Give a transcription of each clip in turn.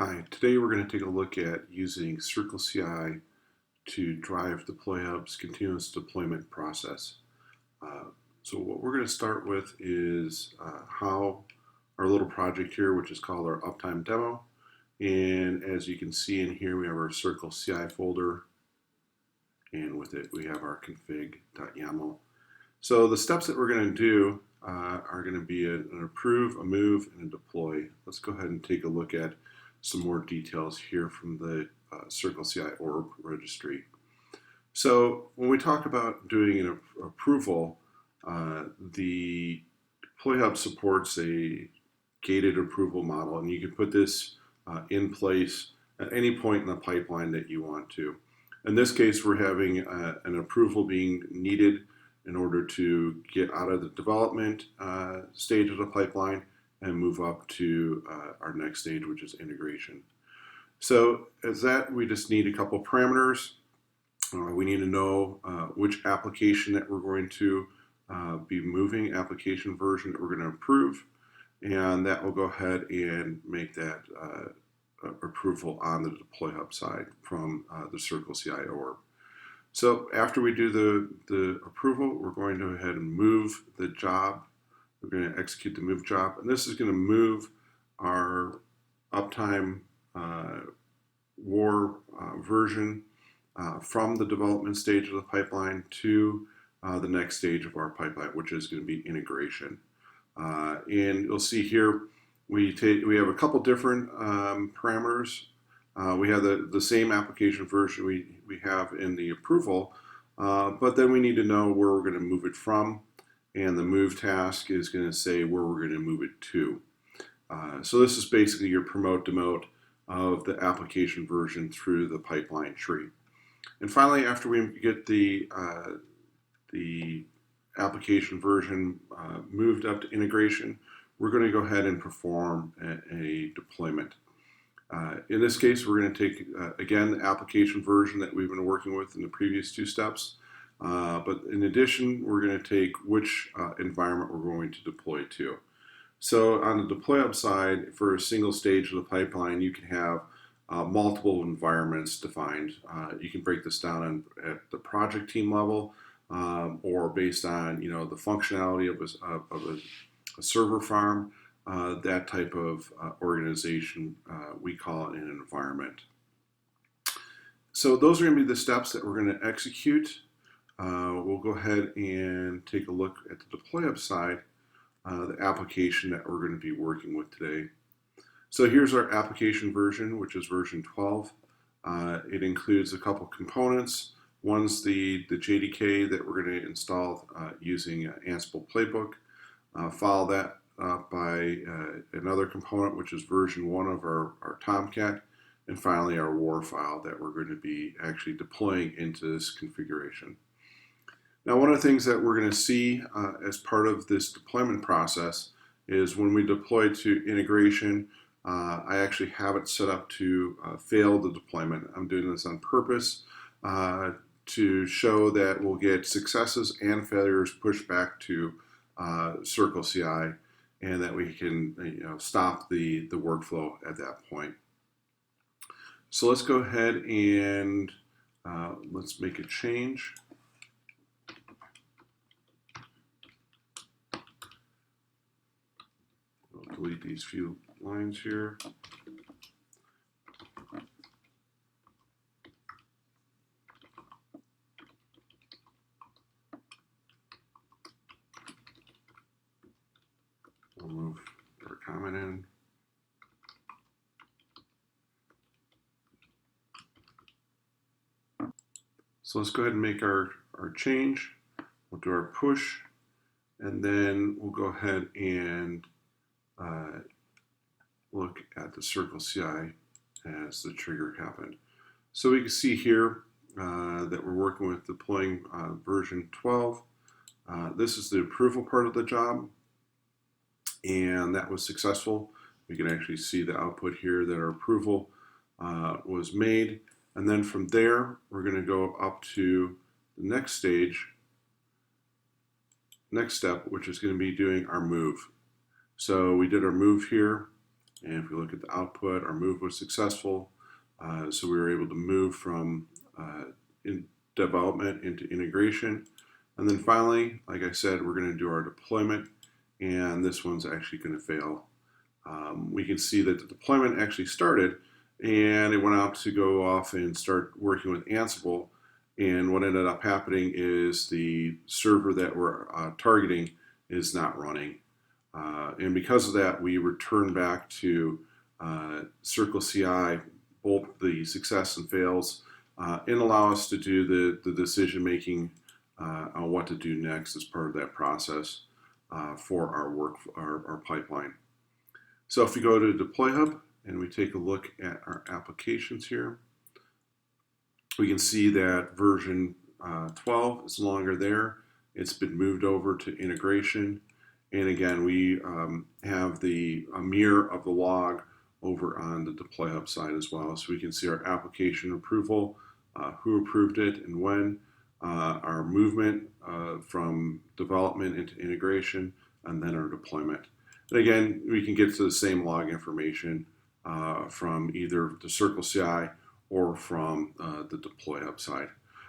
Hi, today we're going to take a look at using CircleCI to drive DeployHub's continuous deployment process. So what we're going to start with is how our little project here, which is called our uptime demo. And as you can see in here, we have our CircleCI folder, and with it we have our config.yaml. So the steps that we're going to do are going to be an approve, a move, and a deploy. Let's go ahead and take a look at some more details here from the CircleCI Orb registry. So when we talk about doing an approval, the DeployHub supports a gated approval model, and you can put this in place at any point in the pipeline that you want to. In this case, we're having an approval being needed in order to get out of the development stage of the pipeline and move up to our next stage, which is integration. So as that, we just need a couple parameters. We need to know which application that we're going to be moving, application version that we're going to approve, and that will go ahead and make that approval on the DeployHub side from the CircleCI Orb. So after we do the approval, we're going to go ahead and move the job. We're going to execute the move job, and this is going to move our uptime war version from the development stage of the pipeline to the next stage of our pipeline, which is going to be integration. And you'll see here we have a couple different parameters. We have the same application version we have in the approval, but then we need to know where we're going to move it from. And the move task is going to say where we're going to move it to. So this is basically your promote demote of the application version through the pipeline tree. And finally, after we get the application version moved up to integration, we're going to go ahead and perform a deployment. In this case, we're going to take, again, the application version that we've been working with in the previous two steps. But in addition, we're going to take which environment we're going to deploy to. So on the DeployHub side, for a single stage of the pipeline, you can have multiple environments defined. You can break this down at the project team level, or based on the functionality of a server farm, that type of organization. We call it an environment. So those are going to be the steps that we're going to execute. We'll go ahead and take a look at the DeployHub side, the application that we're going to be working with today. So here's our application version, which is version 12. It includes a couple components. One's the JDK that we're going to install using Ansible Playbook. Follow that up by another component, which is version 1 of our Tomcat. And finally, our war file that we're going to be actually deploying into this configuration. Now, one of the things that we're going to see as part of this deployment process is when we deploy to integration, I actually have it set up to fail the deployment. I'm doing this on purpose to show that we'll get successes and failures pushed back to CircleCI, and that we can stop the workflow at that point. So let's go ahead and let's make a change. I'll delete these few lines here. We'll move our comment in. So let's go ahead and make our change. We'll do our push, and then we'll go ahead and look at the CircleCI as the trigger happened. So we can see here that we're working with deploying version 12. This is the approval part of the job, and that was successful. We can actually see the output here that our approval was made. And then from there, we're going to go up to the next stage, next step, which is going to be doing our move. So we did our move here. And if we look at the output, our move was successful. So we were able to move from in development into integration. And then finally, like I said, we're going to do our deployment, and this one's actually going to fail. We can see that the deployment actually started, and it went out to go off and start working with Ansible. And what ended up happening is the server that we're targeting is not running. And because of that, we return back to CircleCI, both the success and fails, and allow us to do the decision making on what to do next as part of that process for our pipeline. So if we go to DeployHub and we take a look at our applications here, we can see that version 12 is no longer there. It's been moved over to integration. And again, we have a mirror of the log over on the DeployHub side as well. So we can see our application approval, who approved it and when, our movement from development into integration, and then our deployment. And again, we can get to the same log information from either the CircleCI or from the DeployHub side.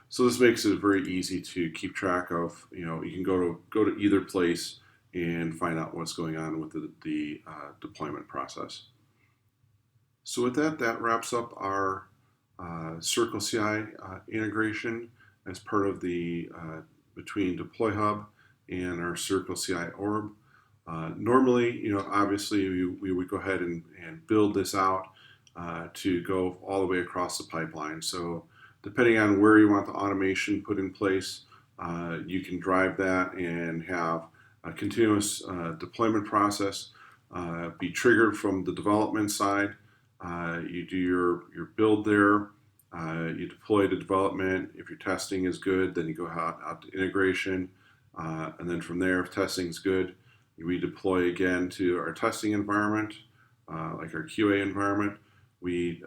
So this makes it very easy to keep track of. You can go to either place and find out what's going on with the deployment process. So with that wraps up our CircleCI integration as part of the between DeployHub and our CircleCI Orb. Normally, obviously we would go ahead and build this out to go all the way across the pipeline. So depending on where you want the automation put in place, you can drive that and have a continuous deployment process be triggered from the development side. You do your build there, you deploy to development. If your testing is good, then you go out to integration, and then from there, if testing is good, we deploy again to our testing environment, like our QA environment. We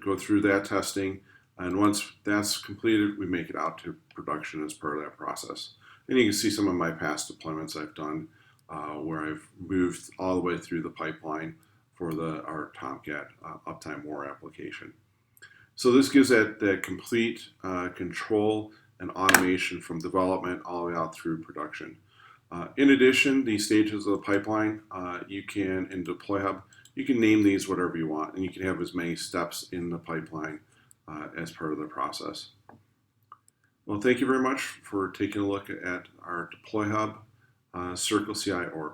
go through that testing, and once that's completed, we make it out to production as part of that process. And you can see some of my past deployments I've done where I've moved all the way through the pipeline for our Tomcat Uptime War application. So this gives that complete control and automation from development all the way out through production. In addition, these stages of the pipeline, you can, in DeployHub, you can name these whatever you want, and you can have as many steps in the pipeline as part of the process. Well, thank you very much for taking a look at our DeployHub CircleCI Orb.